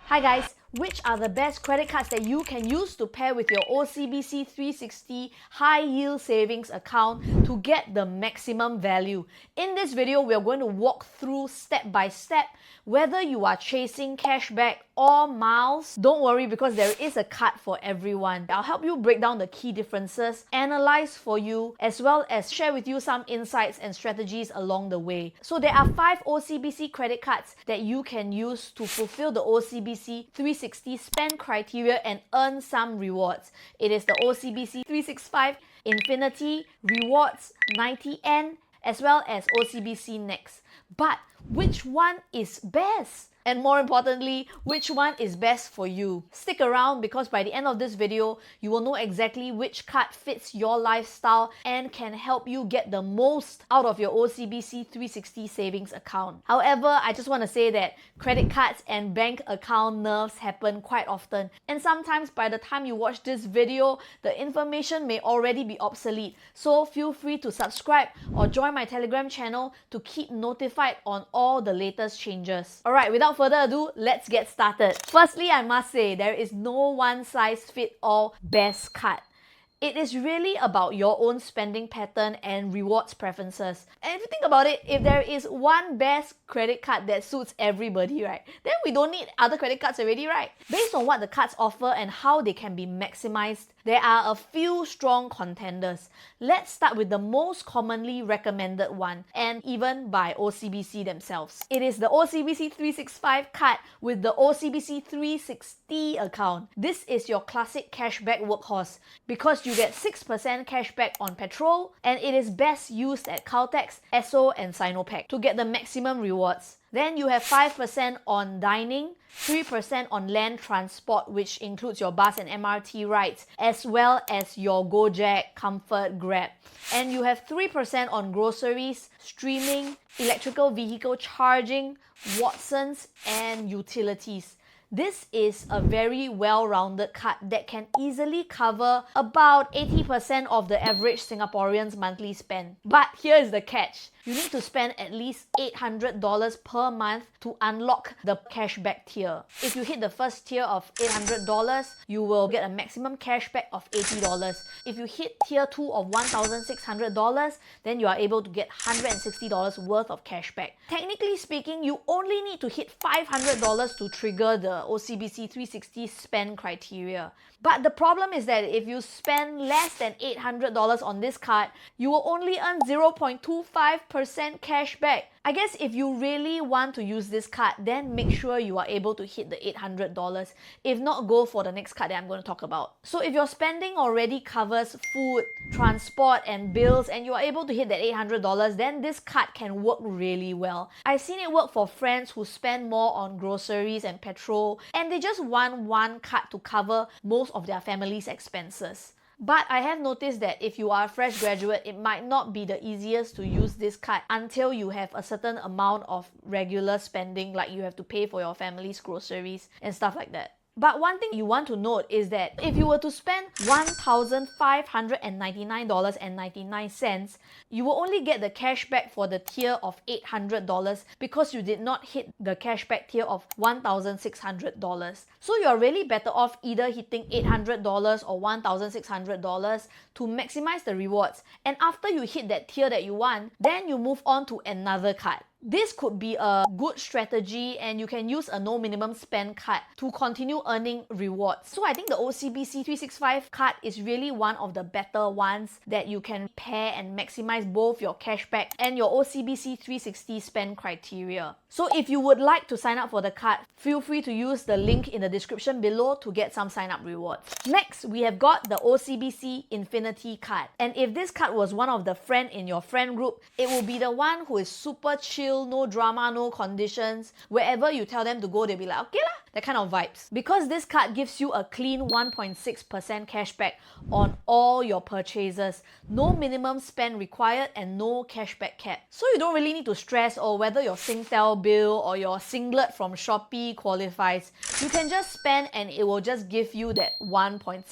Hi guys, which are the best credit cards that you can use to pair with your OCBC 360 high yield savings account to get the maximum value? In this video, we are going to walk through step by step whether you are chasing cashback or miles. Don't worry, because there is a card for everyone. I'll help you break down the key differences, analyze for you, as well as share with you some insights and strategies along the way. So there are 5 OCBC credit cards that you can use to fulfill the OCBC 360 spend criteria and earn some rewards. It is the OCBC 365 Infinity, Rewards, 90N, as well as OCBC Next. But which one is best? And more importantly, which one is best for you? Stick around, because by the end of this video, you will know exactly which card fits your lifestyle and can help you get the most out of your OCBC 360 savings account. However, I just want to say that credit cards and bank account nerves happen quite often. And sometimes by the time you watch this video, the information may already be obsolete. So feel free to subscribe or join my Telegram channel to keep notified on all the latest changes. Alright, without further ado, let's get started. Firstly, I must say there is no one-size-fits-all best card. It is really about your own spending pattern and rewards preferences. And if you think about it, if there is one best credit card that suits everybody, right, then we don't need other credit cards already, right? Based on what the cards offer and how they can be maximized, there are a few strong contenders. Let's start with the most commonly recommended one, and even by OCBC themselves. It is the OCBC 365 card with the OCBC 360 account. This is your classic cashback workhorse because you get 6% cashback on petrol, and it is best used at Caltex, Esso, and Sinopec to get the maximum rewards. Then you have 5% on dining, 3% on land transport, which includes your bus and MRT rides, as well as your Gojek, Comfort, Grab. And you have 3% on groceries, streaming, electrical vehicle charging, Watsons, and utilities. This is a very well-rounded card that can easily cover about 80% of the average Singaporean's monthly spend. But here is the catch. You need to spend at least $800 per month to unlock the cashback tier. If you hit the first tier of $800, you will get a maximum cashback of $80. If you hit tier 2 of $1,600, then you are able to get $160 worth of cashback. Technically speaking, you only need to hit $500 to trigger the OCBC 360 spend criteria. But the problem is that if you spend less than $800 on this card, you will only earn 0.25% cashback. I guess if you really want to use this card, then make sure you are able to hit the $800. If not, go for the next card that I'm going to talk about. So if your spending already covers food, transport, and bills, and you are able to hit that $800, then this card can work really well. I've seen it work for friends who spend more on groceries and petrol, and they just want one card to cover most of their family's expenses. But I have noticed that if you are a fresh graduate, it might not be the easiest to use this card until you have a certain amount of regular spending, like you have to pay for your family's groceries and stuff like that. But one thing you want to note is that if you were to spend $1,599.99, you will only get the cashback for the tier of $800 because you did not hit the cashback tier of $1,600. So you are really better off either hitting $800 or $1,600 to maximize the rewards. And after you hit that tier that you want, then you move on to another card. This could be a good strategy, and you can use a no minimum spend card to continue earning rewards. So I think the OCBC 365 card is really one of the better ones that you can pair and maximize both your cashback and your OCBC 360 spend criteria. So if you would like to sign up for the card, feel free to use the link in the description below to get some sign up rewards. Next, we have got the OCBC Infinity card. And if this card was one of the friend in your friend group, it will be the one who is super chill, no drama, no conditions. Wherever you tell them to go, they'll be like, okay lah, that kind of vibes. Because this card gives you a clean 1.6% cashback on all your purchases. No minimum spend required and no cashback cap. So you don't really need to stress or whether your Singtel bill or your singlet from Shopee qualifies. You can just spend and it will just give you that 1.6%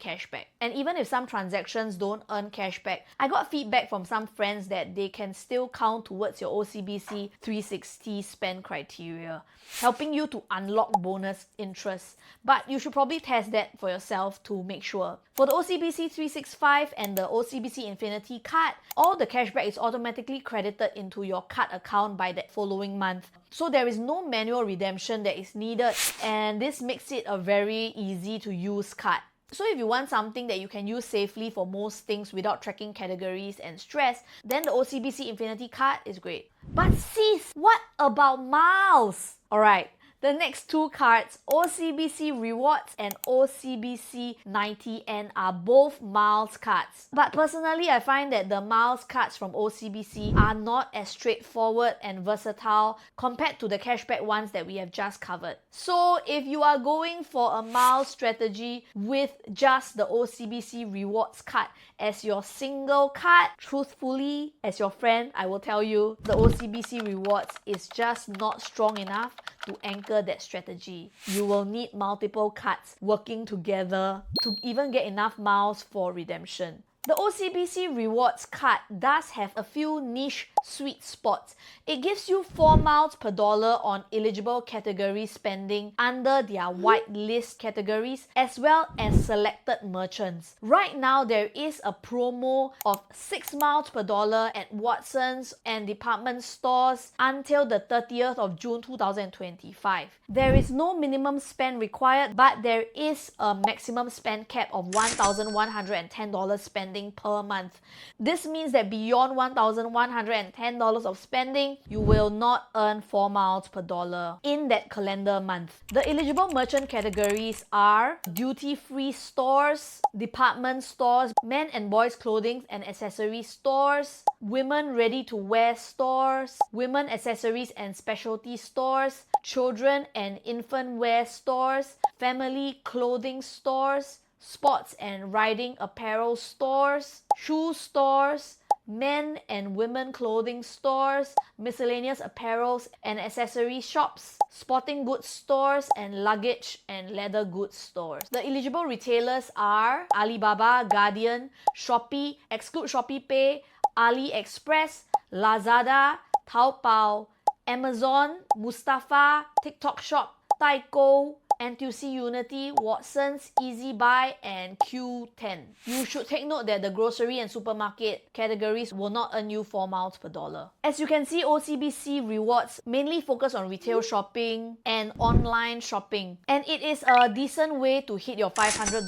cashback. And even if some transactions don't earn cashback, I got feedback from some friends that they can still count towards your OCBC OCBC 360 spend criteria, helping you to unlock bonus interest. But you should probably test that for yourself to make sure. For the OCBC 365 and the OCBC Infinity card, all the cashback is automatically credited into your card account by that following month. So there is no manual redemption that is needed, and this makes it a very easy to use card. So if you want something that you can use safely for most things without tracking categories and stress, then the OCBC Infinity card is great. But sis, what about miles? Alright, the next two cards, OCBC Rewards and OCBC 90N, are both miles cards. But personally, I find that the miles cards from OCBC are not as straightforward and versatile compared to the cashback ones that we have just covered. So if you are going for a miles strategy with just the OCBC Rewards card as your single card, truthfully, as your friend, I will tell you, the OCBC Rewards is just not strong enough to anchor that strategy. You will need multiple cards working together to even get enough miles for redemption. The OCBC Rewards card does have a few niche sweet spots. It gives you 4 miles per dollar on eligible category spending under their whitelist categories as well as selected merchants. Right now, there is a promo of 6 miles per dollar at Watsons and department stores until the 30th of June 2025. There is no minimum spend required, but there is a maximum spend cap of $1,110 spending per month. This means that beyond $1,110 of spending, you will not earn 4 miles per dollar in that calendar month. The eligible merchant categories are duty-free stores, department stores, men and boys clothing and accessory stores, women ready-to-wear stores, women accessories and specialty stores, children and infant wear stores, family clothing stores, sports and riding apparel stores, shoe stores, men and women clothing stores, miscellaneous apparels and accessory shops, sporting goods stores, and luggage and leather goods stores. The eligible retailers are Alibaba, Guardian, Shopee, exclude Shopee Pay, AliExpress, Lazada, Taobao, Amazon, Mustafa, TikTok Shop, Taiko, NTUC Unity, Watsons, Easy Buy, and Q10. You should take note that the grocery and supermarket categories will not earn you 4 miles per dollar. As you can see, OCBC Rewards mainly focus on retail shopping and online shopping, and it is a decent way to hit your $500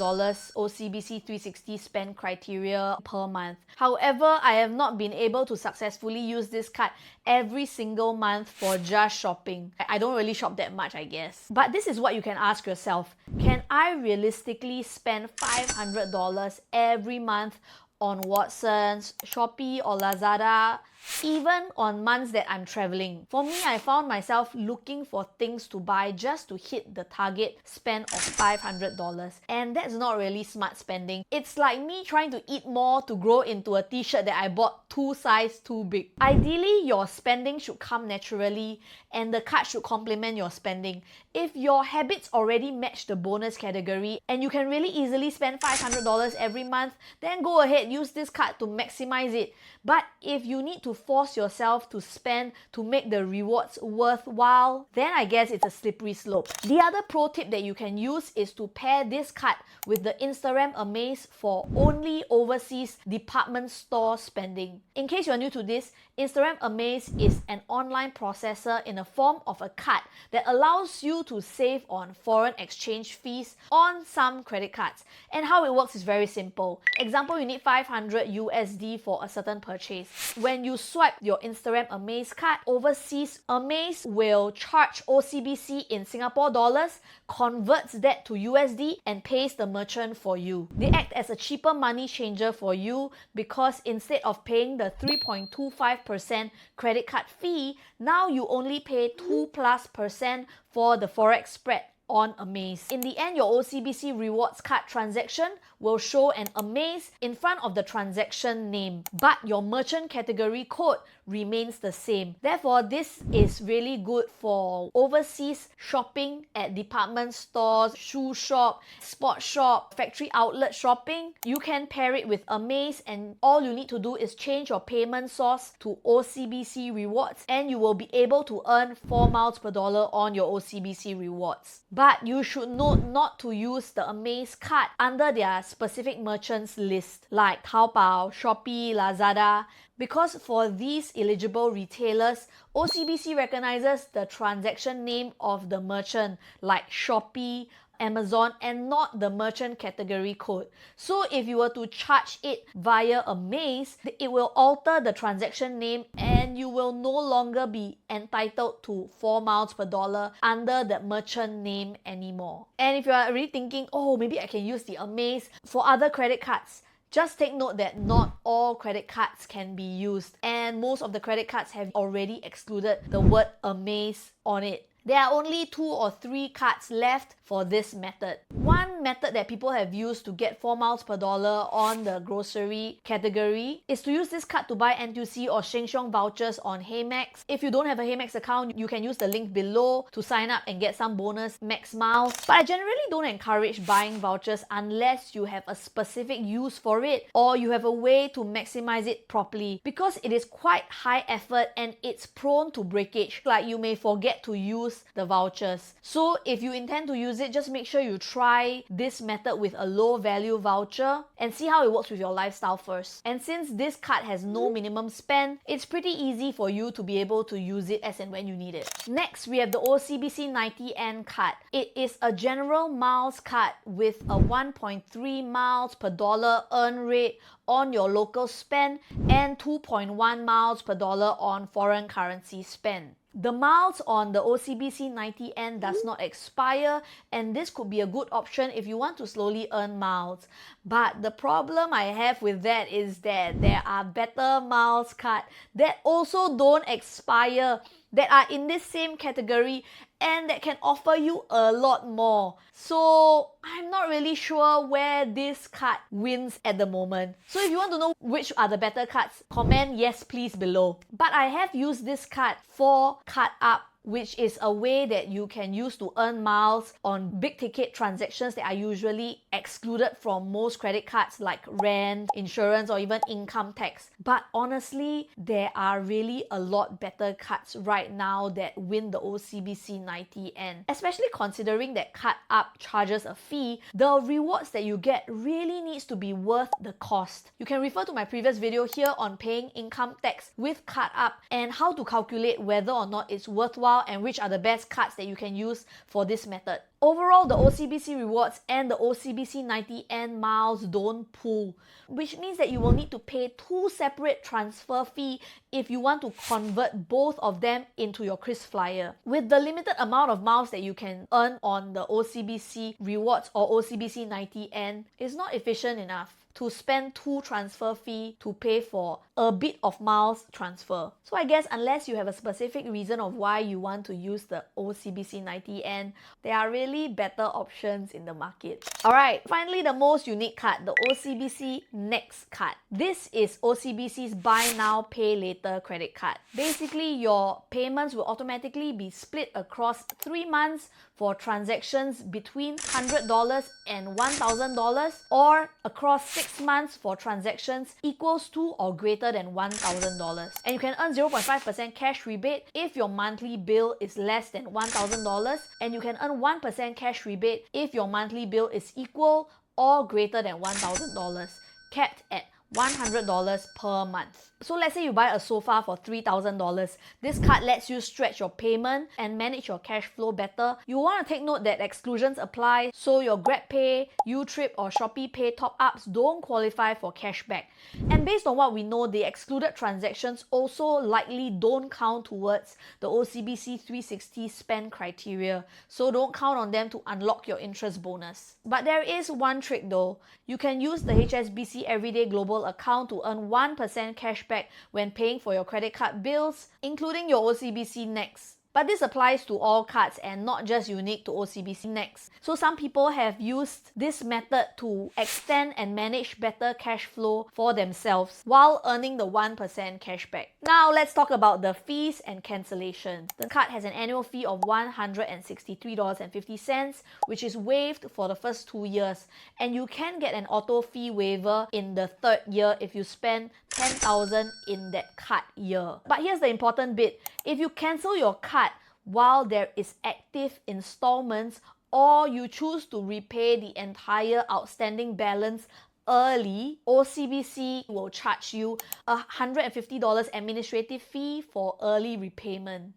OCBC 360 spend criteria per month. However, I have not been able to successfully use this card every single month for just shopping. I don't really shop that much, I guess. But this is what you can ask yourself. Can I realistically spend $500 every month on Watsons, Shopee or Lazada, even on months that I'm traveling? For me, I found myself looking for things to buy just to hit the target spend of $500, and that's not really smart spending. It's like me trying to eat more to grow into a t-shirt that I bought 2 sizes too big. Ideally, your spending should come naturally and the card should complement your spending. If your habits already match the bonus category and you can really easily spend $500 every month, then go ahead, use this card to maximize it. But if you need to force yourself to spend to make the rewards worthwhile, then I guess it's a slippery slope. The other pro tip that you can use is to pair this card with the Instagram Amaze for only overseas department store spending. In case you're new to this, Instagram Amaze is an online processor in the form of a card that allows you to save on foreign exchange fees on some credit cards. And how it works is very simple. Example, you need 500 USD for a certain purchase. When you swipe your Instagram Amaze card overseas, Amaze will charge OCBC in Singapore dollars, converts that to USD and pays the merchant for you. They act as a cheaper money changer for you because instead of paying the 3.25% credit card fee, now you only pay 2+% for the forex spread on Amaze. In the end, your OCBC Rewards card transaction will show an Amaze in front of the transaction name, but your merchant category code remains the same. Therefore, this is really good for overseas shopping at department stores, shoe shop, sport shop, factory outlet shopping. You can pair it with Amaze, and all you need to do is change your payment source to OCBC rewards, and you will be able to earn 4 miles per dollar on your OCBC rewards. But you should note not to use the Amaze card under their specific merchants list like Taobao, Shopee, Lazada, because for these eligible retailers, OCBC recognizes the transaction name of the merchant like Shopee, Amazon, and not the merchant category code. So if you were to charge it via Amaze, it will alter the transaction name and you will no longer be entitled to 4 miles per dollar under that merchant name anymore. And if you are already thinking, oh, maybe I can use the Amaze for other credit cards, just take note that not all credit cards can be used, and most of the credit cards have already excluded the word Amaze on it. There are only 2 or 3 cards left for this method. One method that people have used to get 4 miles per dollar on the grocery category is to use this card to buy N2C or Sheng Siong vouchers on HeyMax. If you don't have a HeyMax account, you can use the link below to sign up and get some bonus max miles. But I generally don't encourage buying vouchers unless you have a specific use for it or you have a way to maximize it properly, because it is quite high effort and it's prone to breakage. Like, you may forget to use the vouchers. So if you intend to use it, just make sure you try this method with a low value voucher and see how it works with your lifestyle first. And since this card has no minimum spend, it's pretty easy for you to be able to use it as and when you need it. Next, we have the OCBC 90N card. It is a general miles card with a 1.3 miles per dollar earn rate on your local spend and 2.1 miles per dollar on foreign currency spend. The miles on the OCBC 90N does not expire, and this could be a good option if you want to slowly earn miles. But the problem I have with that is that there are better miles cards that also don't expire, that are in this same category and that can offer you a lot more. So I'm not really sure where this card wins at the moment. So if you want to know which are the better cards, comment yes please below. But I have used this card for Card Up, which is a way that you can use to earn miles on big ticket transactions that are usually excluded from most credit cards like rent, insurance, or even income tax. But honestly, there are really a lot better cards right now that win the OCBC 90N. Especially considering that Card Up charges a fee, the rewards that you get really needs to be worth the cost. You can refer to my previous video here on paying income tax with Card Up and how to calculate whether or not it's worthwhile and which are the best cards that you can use for this method. Overall, the OCBC rewards and the OCBC 90N miles don't pool, which means that you will need to pay 2 separate transfer fees if you want to convert both of them into your KrisFlyer. With the limited amount of miles that you can earn on the OCBC rewards or OCBC 90N, it's not efficient enough to spend 2 transfer fees to pay for a bit of miles transfer. So I guess unless you have a specific reason of why you want to use the OCBC 90N, there are really better options in the market. Alright, finally the most unique card, the OCBC Next card. This is OCBC's Buy Now Pay Later credit card. Basically, your payments will automatically be split across 3 months for transactions between $100 and $1,000, or across 6 months for transactions equals to or greater than $1,000. And you can earn 0.5% cash rebate if your monthly bill is less than $1,000, and you can earn 1% cash rebate if your monthly bill is equal or greater than $1,000, capped at $100 per month. So let's say you buy a sofa for $3,000. This card lets you stretch your payment and manage your cash flow better. You want to take note that exclusions apply, so your GrabPay, Utrip, or Shopee Pay top-ups don't qualify for cashback. And based on what we know, the excluded transactions also likely don't count towards the OCBC 360 spend criteria, so don't count on them to unlock your interest bonus. But there is one trick though. You can use the HSBC Everyday Global account to earn 1% cashback when paying for your credit card bills, including your OCBC Next. But this applies to all cards and not just unique to OCBC Next. So some people have used this method to extend and manage better cash flow for themselves while earning the 1% cashback. Now let's talk about the fees and cancellation. The card has an annual fee of $163.50, which is waived for the first 2 years, and you can get an auto fee waiver in the 3rd year if you spend $10,000 in that card year. But here's the important bit. If you cancel your card while there is active installments, or you choose to repay the entire outstanding balance early, OCBC will charge you a $150 administrative fee for early repayment.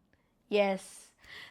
Yes.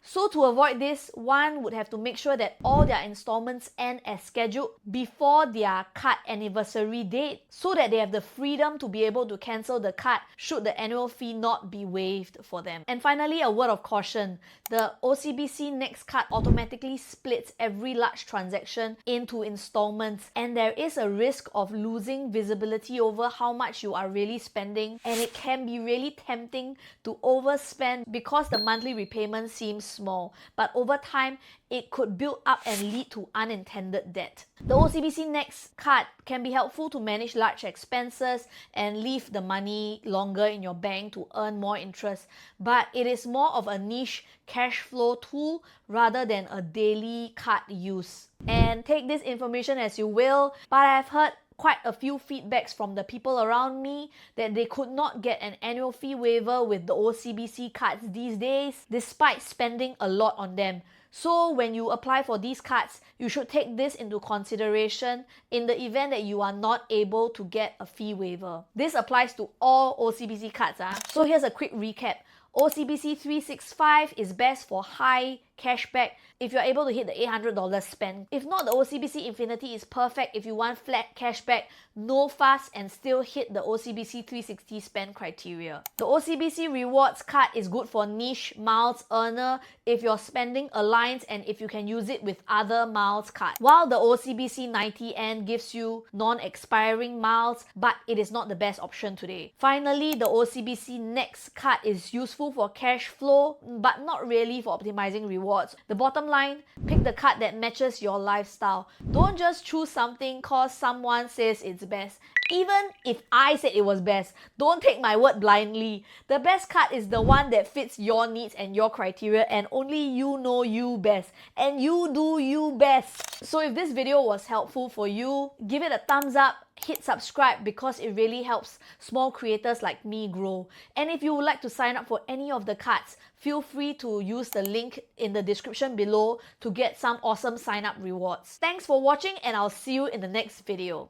So to avoid this, one would have to make sure that all their installments end as scheduled before their card anniversary date, so that they have the freedom to be able to cancel the card should the annual fee not be waived for them. And finally, a word of caution. The OCBC Next card automatically splits every large transaction into installments, and there is a risk of losing visibility over how much you are really spending, and it can be really tempting to overspend because the monthly repayment seems small, but over time it could build up and lead to unintended debt. The OCBC Next card can be helpful to manage large expenses and leave the money longer in your bank to earn more interest, but it is more of a niche cash flow tool rather than a daily card use. And take this information as you will, but I've heard quite a few feedbacks from the people around me that they could not get an annual fee waiver with the OCBC cards these days despite spending a lot on them. So when you apply for these cards, you should take this into consideration in the event that you are not able to get a fee waiver. This applies to all OCBC cards. So here's a quick recap. OCBC 365 is best for high cashback if you're able to hit the $800 spend. If not, the OCBC Infinity is perfect if you want flat cashback, no fuss, and still hit the OCBC 360 spend criteria. The OCBC Rewards card is good for niche miles earner if your spending aligns and if you can use it with other miles cards. While the OCBC 90N gives you non-expiring miles, but it is not the best option today. Finally, the OCBC Next card is useful for cash flow, but not really for optimizing rewards. The bottom line, pick the card that matches your lifestyle. Don't just choose something cause someone says it's best. Even if I said it was best, don't take my word blindly. The best card is the one that fits your needs and your criteria, and only you know you best. And you do you best. So if this video was helpful for you, give it a thumbs up. Hit subscribe because it really helps small creators like me grow. And if you would like to sign up for any of the cards, feel free to use the link in the description below to get some awesome sign up rewards. Thanks for watching, and I'll see you in the next video.